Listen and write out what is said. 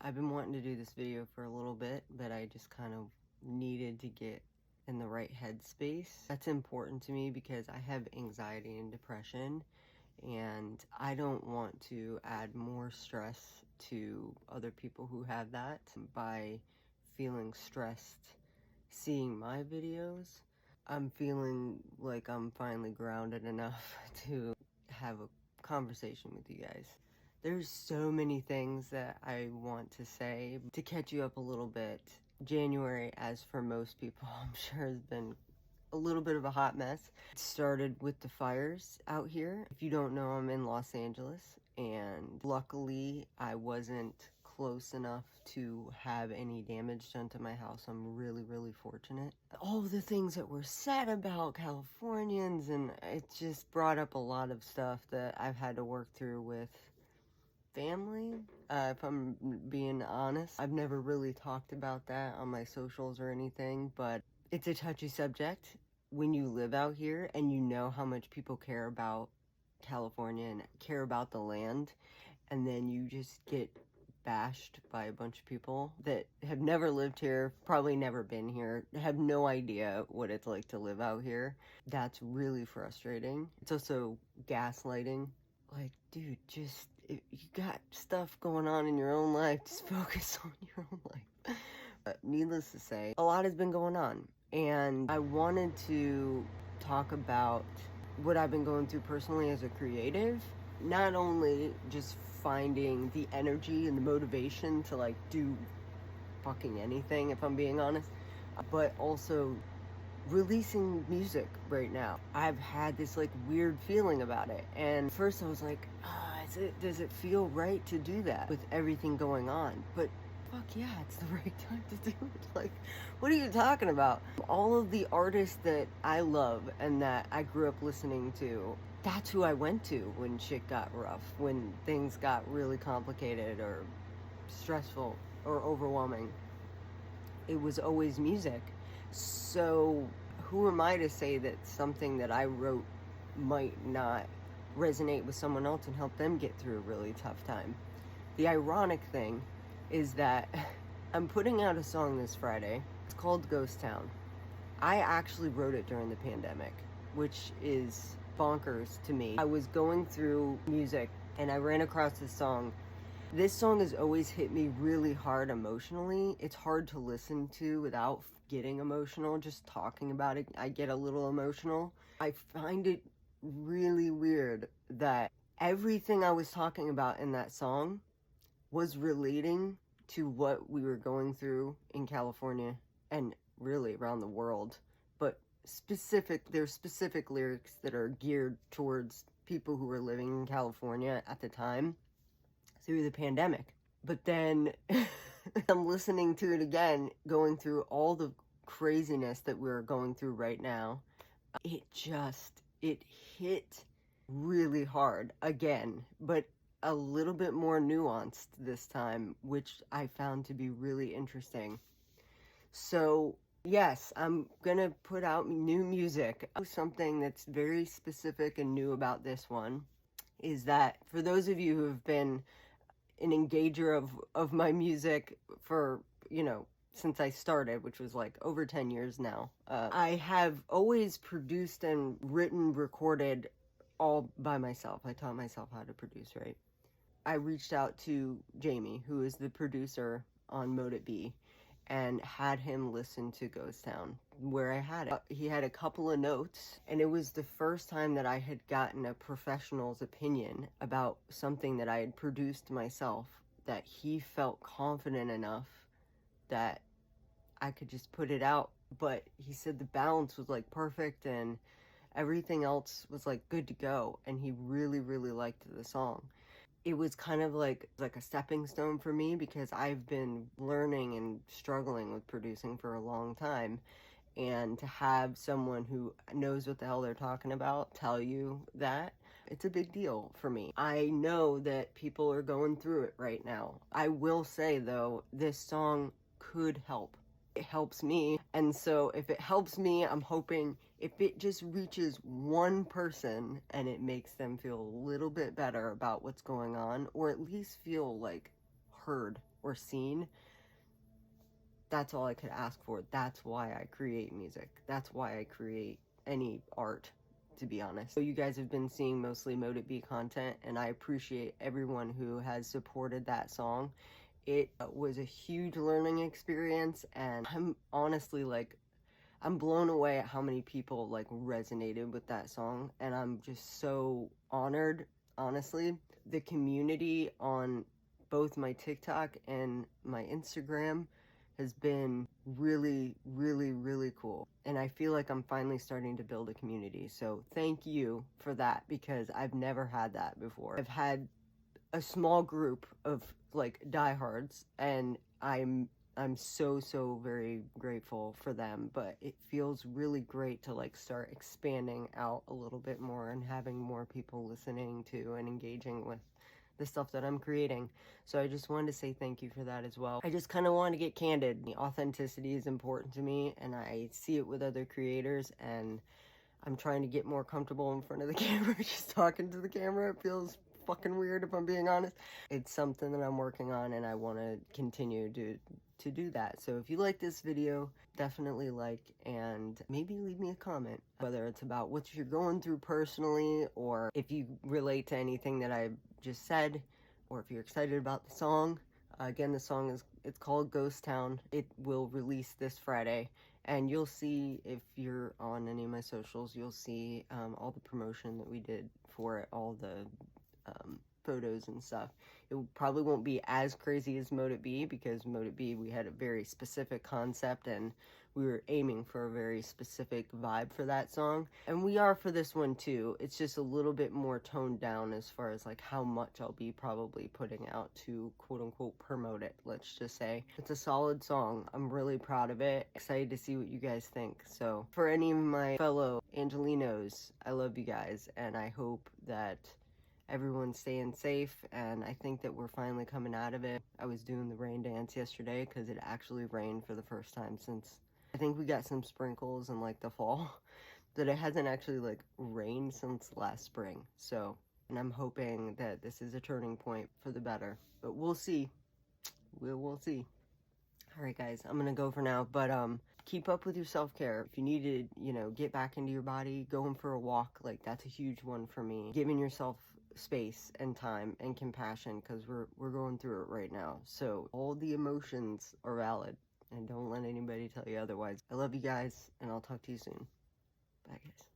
I've been wanting to do this video for a little bit, but I just kind of needed to get in the right headspace. That's important to me because I have anxiety and depression, and I don't want to add more stress to other people who have that by feeling stressed seeing my videos. I'm feeling like I'm finally grounded enough to have a conversation with you guys. There's so many things that I want to say. To catch you up a little bit, January, as for most people, I'm sure has been a little bit of a hot mess. It started with the fires out here. If you don't know, I'm in Los Angeles, and luckily I wasn't close enough to have any damage done to my house. I'm really fortunate. All the things that were said about Californians, and it just brought up a lot of stuff that I've had to work through with family, if I'm being honest. I've never really talked about that on my socials or anything, but it's a touchy subject when you live out here and you know how much people care about California and care about the land, and then you just get bashed by a bunch of people that have never lived here, probably never been here, have no idea what it's like to live out here. That's really frustrating. It's also gaslighting. Like, dude, just, if you got stuff going on in your own life, just focus on your own life. But needless to say, a lot has been going on, and I wanted to talk about what I've been going through personally as a creative. Not only just finding the energy and the motivation to like do fucking anything, if I'm being honest, but also releasing music right now. I've had this like weird feeling about it, and first I was like, does it feel right to do that with everything going on? But fuck yeah, it's the right time to do it. Like, what are you talking about? All of the artists that I love and that I grew up listening to, that's who I went to when shit got rough, when things got really complicated or stressful or overwhelming. It was always music. So who am I to say that something that I wrote might not resonate with someone else and help them get through a really tough time? The ironic thing is that I'm putting out a song this Friday. It's called Ghost Town. I actually wrote it during the pandemic, which is bonkers to me. I was going through music and I ran across this song. This song has always hit me really hard emotionally. It's hard to listen to without getting emotional. Just talking about it, I get a little emotional. I find it really weird that everything I was talking about in that song was relating to what we were going through in California and really around the world. But there's specific lyrics that are geared towards people who were living in California at the time through the pandemic. But then I'm listening to it again, going through all the craziness that we're going through right now. It hit really hard again, but a little bit more nuanced this time, which I found to be really interesting. So yes, I'm gonna put out new music. Something that's very specific and new about this one is that for those of you who have been an engager of my music for, since I started, which was like over 10 years now, I have always produced and written, recorded all by myself. I taught myself how to produce, right? I reached out to Jamie, who is the producer on Mode It Be, and had him listen to Ghost Town, where I had it. He had a couple of notes, and it was the first time that I had gotten a professional's opinion about something that I had produced myself, that he felt confident enough that I could just put it out. But he said the balance was like perfect and everything else was like good to go, and he really liked the song. It was kind of like a stepping stone for me because I've been learning and struggling with producing for a long time, and to have someone who knows what the hell they're talking about tell you that, it's a big deal for me. I know that people are going through it right now. I will say though, this song could help. It helps me, and so if it helps me, I'm hoping if it just reaches one person and it makes them feel a little bit better about what's going on, or at least feel like heard or seen, that's all I could ask for. That's why I create music. That's why I create any art, to be honest. So you guys have been seeing mostly Mode It Be content, and I appreciate everyone who has supported that song. It was a huge learning experience, and I'm honestly like, I'm blown away at how many people like resonated with that song, and I'm just so honored, honestly. The community on both my TikTok and my Instagram has been really, really, really cool. And I feel like I'm finally starting to build a community. So thank you for that, because I've never had that before. I've had a small group of like diehards, and I'm so very grateful for them, but it feels really great to like start expanding out a little bit more and having more people listening to and engaging with the stuff that I'm creating. So I just wanted to say thank you for that as well. I just kind of wanted to get candid. The authenticity is important to me, and I see it with other creators, and I'm trying to get more comfortable in front of the camera. Just talking to the camera, it feels fucking weird, if I'm being honest. It's something that I'm working on, and I want to continue to do that. So if you like this video, definitely like, and maybe leave me a comment, whether it's about what you're going through personally, or if you relate to anything that I just said, or if you're excited about the song. Again, the song it's called Ghost Town. It will release this Friday, and you'll see, if you're on any of my socials, you'll see all the promotion that we did for it, all the photos and stuff. It probably won't be as crazy as Mode It Be, because Mode It Be, we had a very specific concept, and we were aiming for a very specific vibe for that song. And we are for this one too. It's just a little bit more toned down as far as like how much I'll be probably putting out to quote unquote promote it, let's just say. It's a solid song. I'm really proud of it. Excited to see what you guys think. So for any of my fellow Angelinos, I love you guys, and I hope that everyone's staying safe, and I think that we're finally coming out of it. I was doing the rain dance yesterday because it actually rained for the first time since, I think we got some sprinkles in like the fall, but it hasn't actually like rained since last spring. So, and I'm hoping that this is a turning point for the better, but we'll see. We'll see. Alright guys, I'm gonna go for now, but keep up with your self-care. If you need to, you know, get back into your body, going for a walk, like that's a huge one for me. Giving yourself space and time and compassion, because we're going through it right now. So all the emotions are valid, and don't let anybody tell you otherwise. I love you guys, and I'll talk to you soon. Bye guys.